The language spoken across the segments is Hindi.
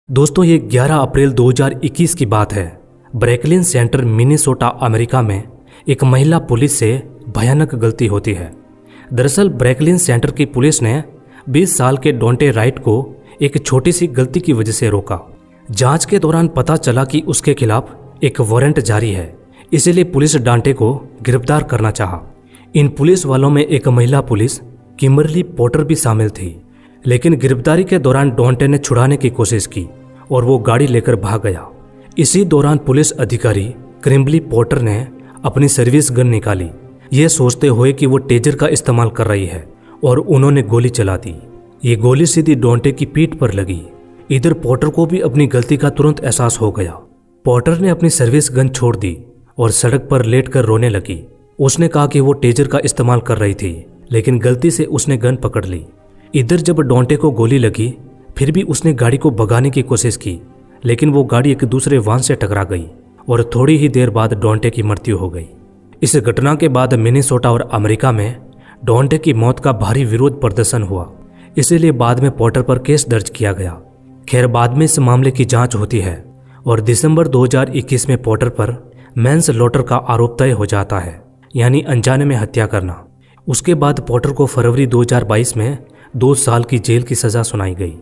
दोस्तों ये 11 अप्रैल 2021 की बात है। ब्रैकलिन सेंटर मिनेसोटा अमेरिका में एक महिला पुलिस से भयानक गलती होती है। दरअसल ब्रैकलिन सेंटर की पुलिस ने 20 साल के डोंटे राइट को एक छोटी सी गलती की वजह से रोका। जांच के दौरान पता चला कि उसके खिलाफ एक वारंट जारी है, इसीलिए पुलिस डोंटे को गिरफ्तार करना चाहा। इन पुलिस वालों में एक महिला पुलिस किमरली पोर्टर भी शामिल थी, लेकिन गिरफ्तारी के दौरान डोंटे ने छुड़ाने की कोशिश की और वो गाड़ी लेकर भाग गया। इसी दौरान पुलिस अधिकारी किमरली पोर्टर ने अपनी सर्विस गन निकाली, ये सोचते हुए कि वो टेजर का इस्तेमाल कर रही है, और उन्होंने गोली चला दी। ये गोली सीधी डोंटे की पीठ पर लगी। इधर पोर्टर को भी अपनी गलती का तुरंत एहसास हो गया। पोर्टर ने अपनी सर्विस गन छोड़ दी और सड़क पर लेटकर रोने लगी। उसने कहा कि वो टेजर का इस्तेमाल कर रही थी, लेकिन गलती से उसने गन पकड़ ली। इधर जब डोंटे को गोली लगी, फिर भी उसने गाड़ी को भगाने की कोशिश की, लेकिन वो गाड़ी एक दूसरे वाहन से टकरा गई और थोड़ी ही देर बाद डोंटे की मृत्यु हो गई। इस घटना के बाद मिनेसोटा और अमेरिका में डोंटे की मौत का भारी विरोध प्रदर्शन हुआ, इसीलिए बाद में पोर्टर पर केस दर्ज किया गया। खैर, बाद में इस मामले की जांच होती है और दिसंबर 2021 में पोर्टर पर मैनस्लॉटर का आरोप तय हो जाता है, यानी अनजाने में हत्या करना। उसके बाद पोर्टर को फरवरी 2022 में 2 साल की जेल की सजा सुनाई गई।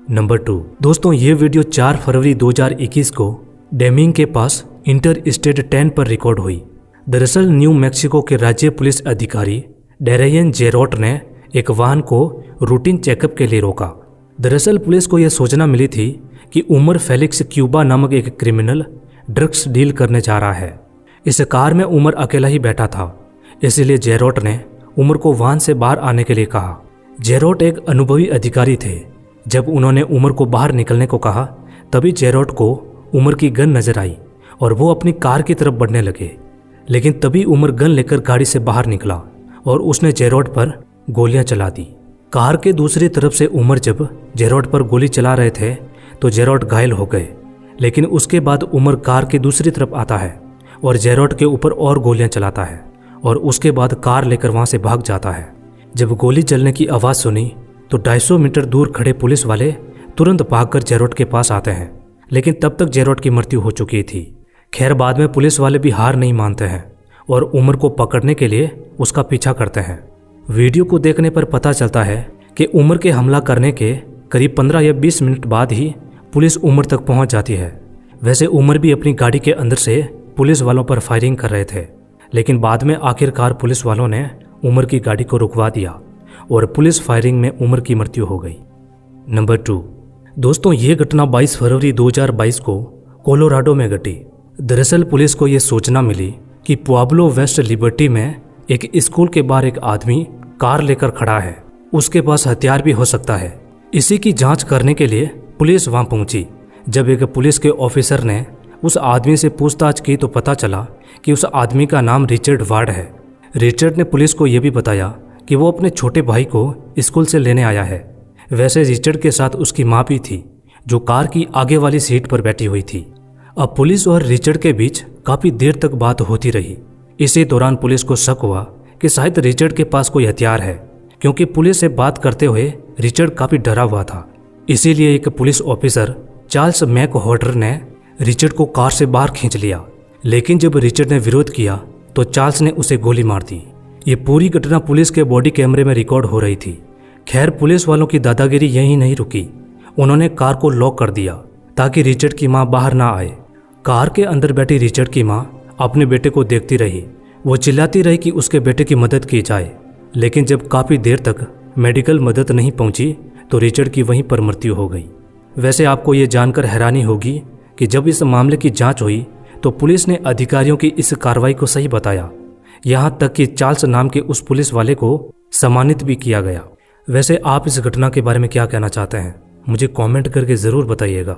नंबर 2 दोस्तों, ये वीडियो 4 फरवरी 2021 को डेमिंग के पास इंटर स्टेट 10 पर रिकॉर्ड हुई। दरअसल न्यू मैक्सिको के राज्य पुलिस अधिकारी डेरियन जेरोट ने एक वाहन को रूटीन चेकअप के लिए रोका। दरअसल पुलिस को यह सूचना मिली थी कि उमर फेलिक्स क्यूबा नामक एक क्रिमिनल ड्रग्स डील करने जा रहा है। इस कार में उमर अकेला ही बैठा था, इसीलिए जेरोट ने उमर को वाहन से बाहर आने के लिए कहा। जेरोट एक अनुभवी अधिकारी थे। जब उन्होंने उमर को बाहर निकलने को कहा, तभी जेरोट को उमर की गन नजर आई और वो अपनी कार की तरफ बढ़ने लगे। लेकिन तभी उमर गन लेकर गाड़ी से बाहर निकला और उसने जेरोट पर गोलियां चला दी। कार के दूसरी तरफ से उमर जब जेरोट पर गोली चला रहे थे तो जेरोट घायल हो गए, लेकिन उसके बाद उमर कार की दूसरी तरफ आता है और जेरोट के ऊपर और गोलियां चलाता है और उसके बाद कार लेकर वहां से भाग जाता है। जब गोली चलने की आवाज सुनी तो 250 मीटर दूर खड़े पुलिस वाले तुरंत भागकर जेरोट के पास आते हैं, लेकिन तब तक जेरोट की मृत्यु हो चुकी थी। खैर, बाद में पुलिस वाले भी हार नहीं मानते हैं और उमर को पकड़ने के लिए उसका पीछा करते हैं। वीडियो को देखने पर पता चलता है कि उमर के हमला करने के करीब 15 या 20 मिनट बाद ही पुलिस उमर तक पहुंच जाती है। वैसे उमर भी अपनी गाड़ी के अंदर से पुलिस वालों पर फायरिंग कर रहे थे, लेकिन बाद में आखिरकार पुलिस वालों ने उमर की गाड़ी को रुकवा दिया और पुलिस फायरिंग में उमर की मृत्यु हो गई। नंबर 2 दोस्तों, ये घटना 22 फरवरी 2022 को कोलोराडो में घटी। दरअसल पुलिस को यह सूचना मिली कि पुआब्लो वेस्ट लिबर्टी में एक स्कूल के बाहर एक आदमी कार लेकर खड़ा है। उसके पास हथियार भी हो सकता है। इसी की जांच करने के लिए पुलिस वहां पहुंची। जब एक पुलिस के ऑफिसर ने उस आदमी से पूछताछ की तो पता चला कि उस आदमी का नाम रिचर्ड वार्ड है। रिचर्ड ने पुलिस को यह भी बताया कि वो अपने छोटे भाई को स्कूल से लेने आया है। वैसे रिचर्ड के साथ उसकी माँ भी थी, जो कार की आगे वाली सीट पर बैठी हुई थी। अब पुलिस और रिचर्ड के बीच काफी देर तक बात होती रही। इसी दौरान पुलिस को शक हुआ कि शायद रिचर्ड के पास कोई हथियार है, क्योंकि पुलिस से बात करते हुए रिचर्ड काफी डरा हुआ था। इसीलिए एक पुलिस ऑफिसर चार्ल्स मैकहोर्टर ने रिचर्ड को कार से बाहर खींच लिया, लेकिन जब रिचर्ड ने विरोध किया तो चार्ल्स ने उसे गोली मार दी। ये पूरी घटना पुलिस के बॉडी कैमरे में रिकॉर्ड हो रही थी। खैर, पुलिस वालों की दादागिरी यहीं नहीं रुकी। उन्होंने कार को लॉक कर दिया ताकि रिचर्ड की मां बाहर ना आए। कार के अंदर बैठी रिचर्ड की मां अपने बेटे को देखती रही। वो चिल्लाती रही कि उसके बेटे की मदद की जाए, लेकिन जब काफी देर तक मेडिकल मदद नहीं पहुंची तो रिचर्ड की वहीं पर मृत्यु हो गई। वैसे आपको ये जानकर हैरानी होगी कि जब इस मामले की जांच हुई तो पुलिस ने अधिकारियों की इस कार्रवाई को सही बताया। यहां तक कि चार्ल्स नाम के उस पुलिस वाले को सम्मानित भी किया गया। वैसे आप इस घटना के बारे में क्या कहना चाहते हैं, मुझे कमेंट करके जरूर बताइएगा।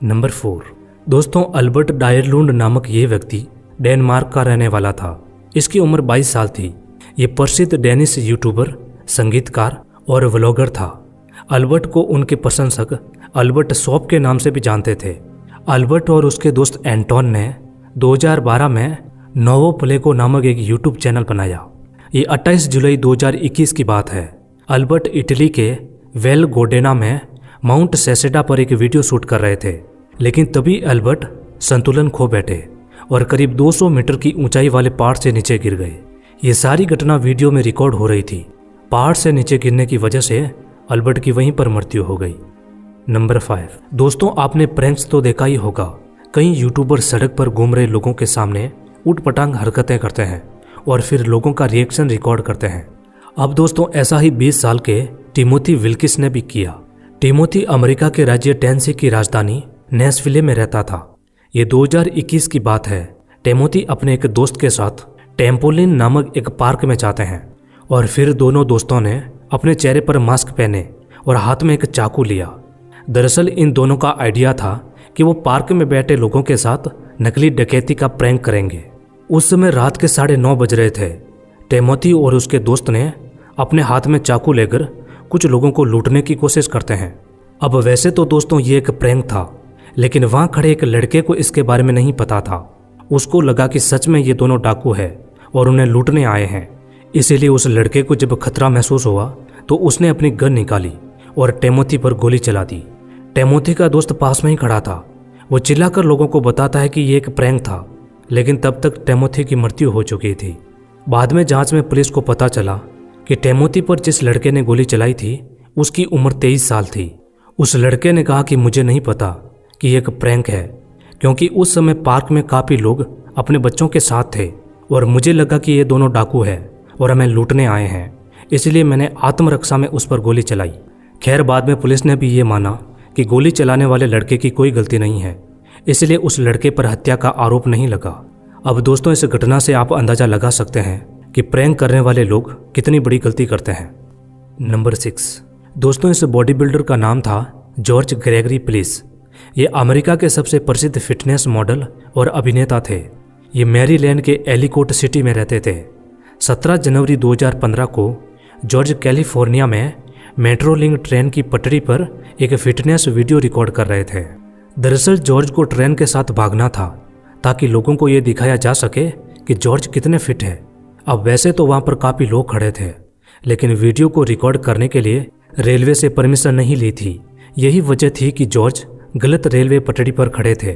नंबर 4 दोस्तों, अल्बर्ट डायरलुंड नामक ये व्यक्ति डेनमार्क का रहने वाला था। इसकी उम्र 22 साल थी। ये प्रसिद्ध डेनिश यूट्यूबर, संगीतकार और व्लॉगर था। अल्बर्ट को उनके प्रशंसक अल्बर्ट शॉप के नाम से भी जानते थे। अल्बर्ट और उसके दोस्त एंटोन ने 2012 में नोवो प्लेको नामक एक यूट्यूब चैनल बनाया। ये 28 जुलाई 2021 की बात है। अल्बर्ट इटली के वेल गोडेना में माउंट सेसेडा पर एक वीडियो शूट कर रहे थे, लेकिन तभी एल्बर्ट संतुलन खो बैठे और करीब 200 मीटर की ऊंचाई वाले पहाड़ से नीचे गिर गए। ये सारी घटना वीडियो में रिकॉर्ड हो रही थी। पहाड़ से नीचे गिरने की वजह से एल्बर्ट की वहीं पर मृत्यु हो गई। नंबर 5। दोस्तों, आपने प्रैंक्स तो देखा ही होगा। कई यूट्यूबर सड़क पर घूम रहे लोगों के सामने उटपटांग हरकतें करते हैं और फिर लोगों का रिएक्शन रिकॉर्ड करते हैं। अब दोस्तों, ऐसा ही 20 साल के टिमोथी विल्किस ने भी किया। टिमोथी अमेरिका के राज्य टेनेसी की राजधानी नैशविले में रहता था। ये 2021 की बात है। टिमोथी अपने एक दोस्त के साथ टेम्पोलिन नामक एक पार्क में जाते हैं और फिर दोनों दोस्तों ने अपने चेहरे पर मास्क पहने और हाथ में एक चाकू लिया। दरअसल इन दोनों का आइडिया था कि वो पार्क में बैठे लोगों के साथ नकली डकैती का प्रैंक करेंगे। उस समय रात के 9:30 बज रहे थे। टिमोथी और उसके दोस्त ने अपने हाथ में चाकू लेकर कुछ लोगों को लूटने की कोशिश करते हैं। अब वैसे तो दोस्तों ये एक प्रैंक था, लेकिन वहाँ खड़े एक लड़के को इसके बारे में नहीं पता था। उसको लगा कि सच में ये दोनों डाकू है और उन्हें लूटने आए हैं। इसीलिए उस लड़के को जब खतरा महसूस हुआ तो उसने अपनी गन निकाली और टिमोथी पर गोली चला दी। टिमोथी का दोस्त पास में ही खड़ा था। वो चिल्लाकर लोगों को बताता है कि ये एक प्रैंक था, लेकिन तब तक टिमोथी की मृत्यु हो चुकी थी। बाद में जांच में पुलिस को पता चला कि टिमोथी पर जिस लड़के ने गोली चलाई थी उसकी उम्र 23 साल थी। उस लड़के ने कहा कि मुझे नहीं पता कि ये एक प्रैंक है, क्योंकि उस समय पार्क में काफ़ी लोग अपने बच्चों के साथ थे और मुझे लगा कि ये दोनों डाकू है और हमें लूटने आए हैं, इसलिए मैंने आत्मरक्षा में उस पर गोली चलाई। खैर, बाद में पुलिस ने भी ये माना कि गोली चलाने वाले लड़के की कोई गलती नहीं है, इसलिए उस लड़के पर हत्या का आरोप नहीं लगा। अब दोस्तों, इस घटना से आप अंदाजा लगा सकते हैं कि प्रैंक करने वाले लोग कितनी बड़ी गलती करते हैं। नंबर 6। दोस्तों, इस बॉडी बिल्डर का नाम था जॉर्ज ग्रेगरी प्लीस। ये अमेरिका के सबसे प्रसिद्ध फिटनेस मॉडल और अभिनेता थे। ये मैरीलैंड के एलिकोट सिटी में रहते थे। 17 जनवरी 2015 को जॉर्ज कैलिफोर्निया में मेट्रोलिंक ट्रेन की पटरी पर एक फिटनेस वीडियो रिकॉर्ड कर रहे थे। दरअसल जॉर्ज को ट्रेन के साथ भागना था ताकि लोगों को ये दिखाया जा सके कि जॉर्ज कितने फिट है। अब वैसे तो वहाँ पर काफ़ी लोग खड़े थे, लेकिन वीडियो को रिकॉर्ड करने के लिए रेलवे से परमिशन नहीं ली थी। यही वजह थी कि जॉर्ज गलत रेलवे पटड़ी पर खड़े थे।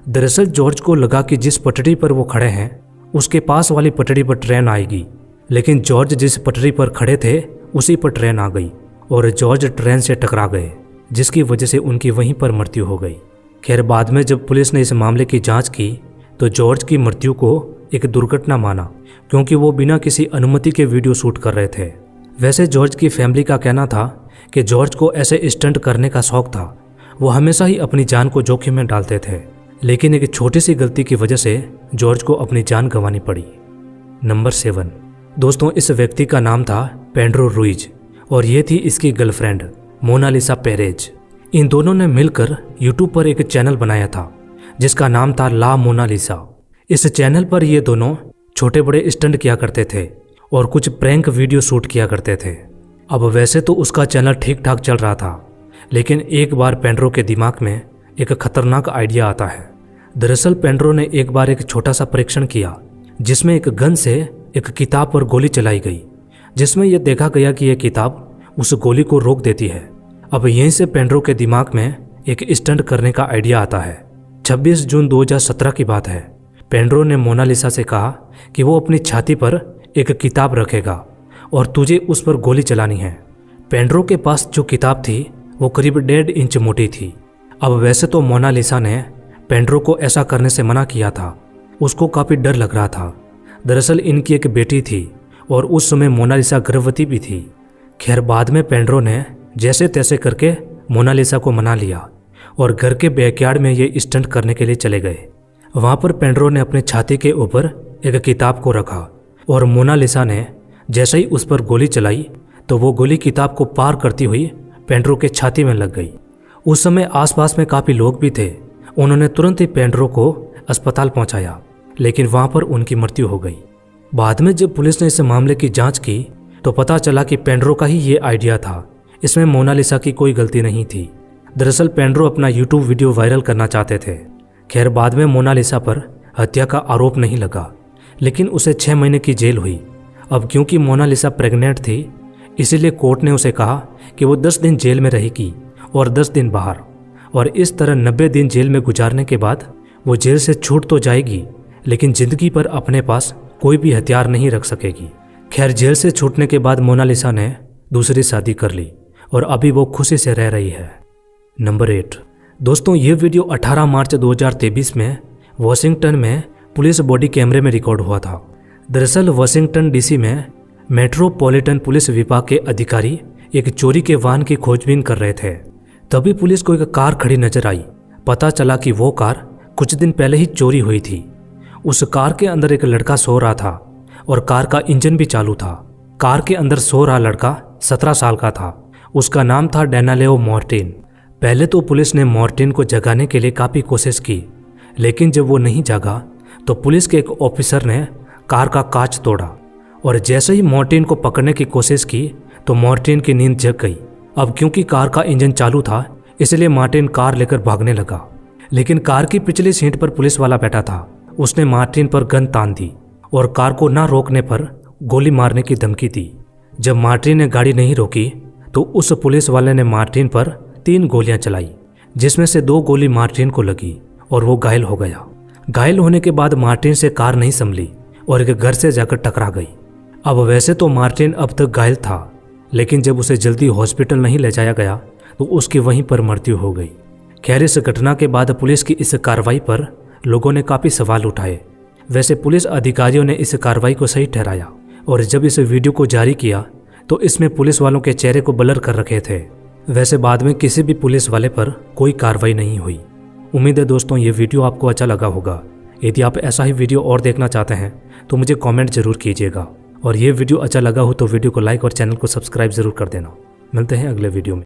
दरअसल जॉर्ज को लगा कि जिस पटड़ी पर वो खड़े हैं उसके पास वाली पटड़ी पर ट्रेन आएगी, लेकिन जॉर्ज जिस पटड़ी पर खड़े थे उसी पर ट्रेन आ गई और जॉर्ज ट्रेन से टकरा गए, जिसकी वजह से उनकी वहीं पर मृत्यु हो गई। खैर, बाद में जब पुलिस ने इस मामले की जांच की तो जॉर्ज की मृत्यु को एक दुर्घटना माना, क्योंकि वो बिना किसी अनुमति के वीडियो शूट कर रहे थे। वैसे जॉर्ज की फैमिली का कहना था कि जॉर्ज को ऐसे स्टंट करने का शौक था। वो हमेशा ही अपनी जान को जोखिम में डालते थे, लेकिन एक छोटी सी गलती की वजह से जॉर्ज को अपनी जान गंवानी पड़ी। नंबर 7। दोस्तों, इस व्यक्ति का नाम था पेड्रो रुइज और ये थी इसकी गर्लफ्रेंड मोनालिसा पेरेज। इन दोनों ने मिलकर यूट्यूब पर एक चैनल बनाया था जिसका नाम था ला मोनालिसा। इस चैनल पर ये दोनों छोटे बड़े स्टंट किया करते थे और कुछ प्रैंक वीडियो शूट किया करते थे। अब वैसे तो उसका चैनल ठीक ठाक चल रहा था, लेकिन एक बार पेड्रो के दिमाग में एक खतरनाक आइडिया आता है। दरअसल पेड्रो ने एक बार एक छोटा सा परीक्षण किया जिसमें एक गन से एक किताब पर गोली चलाई गई, जिसमें यह देखा गया कि यह किताब उस गोली को रोक देती है। अब यहीं से पेड्रो के दिमाग में एक स्टंट करने का आइडिया आता है। 26 जून 2017 की बात है। पेड्रो ने मोनालिसा से कहा कि वो अपनी छाती पर एक किताब रखेगा और तुझे उस पर गोली चलानी है। पेड्रो के पास जो किताब थी वो करीब 1.5 इंच मोटी थी। अब वैसे तो मोनालिसा ने पेड्रो को ऐसा करने से मना किया था, उसको काफ़ी डर लग रहा था। दरअसल इनकी एक बेटी थी और उस समय मोनालिसा गर्भवती भी थी। खैर, बाद में पेड्रो ने जैसे तैसे करके मोनालिसा को मना लिया और घर के बैकयार्ड में ये स्टंट करने के लिए चले गए। वहाँ पर पेड्रो ने अपने छाती के ऊपर एक किताब को रखा और मोनालिसा ने जैसे ही उस पर गोली चलाई तो वो गोली किताब को पार करती हुई पेड्रो के छाती में लग गई। उस समय आसपास में काफ़ी लोग भी थे। उन्होंने तुरंत ही पेड्रो को अस्पताल पहुंचाया, लेकिन वहाँ पर उनकी मृत्यु हो गई। बाद में जब पुलिस ने इस मामले की जांच की तो पता चला कि पेड्रो का ही ये आइडिया था, इसमें मोनालिसा की कोई गलती नहीं थी। दरअसल पेड्रो अपना यूट्यूब वीडियो वायरल करना चाहते थे। खैर, बाद में मोनालिसा पर हत्या का आरोप नहीं लगा, लेकिन उसे 6 महीने की जेल हुई। अब क्योंकि मोनालिसा प्रेग्नेंट थी, इसीलिए कोर्ट ने उसे कहा कि वो 10 दिन जेल में रहेगी और 10 दिन बाहर, और इस तरह 90 दिन जेल में गुजारने के बाद वो जेल से छूट तो जाएगी, लेकिन जिंदगी पर अपने पास कोई भी हथियार नहीं रख सकेगी। खैर, जेल से छूटने के बाद मोनालिसा ने दूसरी शादी कर ली और अभी वो खुशी से रह रही है। नंबर 8। दोस्तों, ये वीडियो 18 मार्च 2023 में वॉशिंगटन में पुलिस बॉडी कैमरे में रिकॉर्ड हुआ था। दरअसल वाशिंगटन डीसी में मेट्रोपॉलिटन पुलिस विभाग के अधिकारी एक चोरी के वाहन की खोजबीन कर रहे थे। तभी पुलिस को एक कार खड़ी नजर आई। पता चला कि वो कार कुछ दिन पहले ही चोरी हुई थी। उस कार के अंदर एक लड़का सो रहा था और कार का इंजन भी चालू था। कार के अंदर सो रहा लड़का 17 साल का था। उसका नाम था डेनालेओ मार्टिन। पहले तो पुलिस ने मार्टिन को जगाने के लिए काफ़ी कोशिश की, लेकिन जब वो नहीं जागा तो पुलिस के एक ऑफिसर ने कार का कांच तोड़ा और जैसे ही मार्टिन को पकड़ने की कोशिश की तो मार्टिन की नींद जग गई। अब क्योंकि कार का इंजन चालू था, इसलिए मार्टिन कार लेकर भागने लगा, लेकिन कार की पिछली सीट पर पुलिस वाला बैठा था। उसने मार्टिन पर गन तान दी और कार को ना रोकने पर गोली मारने की धमकी दी। जब मार्टिन ने गाड़ी नहीं रोकी तो उस पुलिस वाले ने मार्टिन पर 3 गोलियां चलाई, जिसमें से 2 गोली मार्टिन को लगी और वो घायल हो गया। घायल होने के बाद मार्टिन से कार नहीं संभली और एक घर से जाकर टकरा गई। अब वैसे तो मार्टिन अब तक घायल था, लेकिन जब उसे जल्दी हॉस्पिटल नहीं ले जाया गया तो उसकी वहीं पर मृत्यु हो गई। खैर, इस घटना के बाद पुलिस की इस कार्रवाई पर लोगों ने काफ़ी सवाल उठाए। वैसे पुलिस अधिकारियों ने इस कार्रवाई को सही ठहराया और जब इस वीडियो को जारी किया तो इसमें पुलिस वालों के चेहरे को ब्लर कर रखे थे। वैसे बाद में किसी भी पुलिस वाले पर कोई कार्रवाई नहीं हुई। उम्मीद है दोस्तों ये वीडियो आपको अच्छा लगा होगा। यदि आप ऐसा ही वीडियो और देखना चाहते हैं तो मुझे कमेंट जरूर कीजिएगा, और ये वीडियो अच्छा लगा हो तो वीडियो को लाइक और चैनल को सब्सक्राइब जरूर कर देना। मिलते हैं अगले वीडियो में।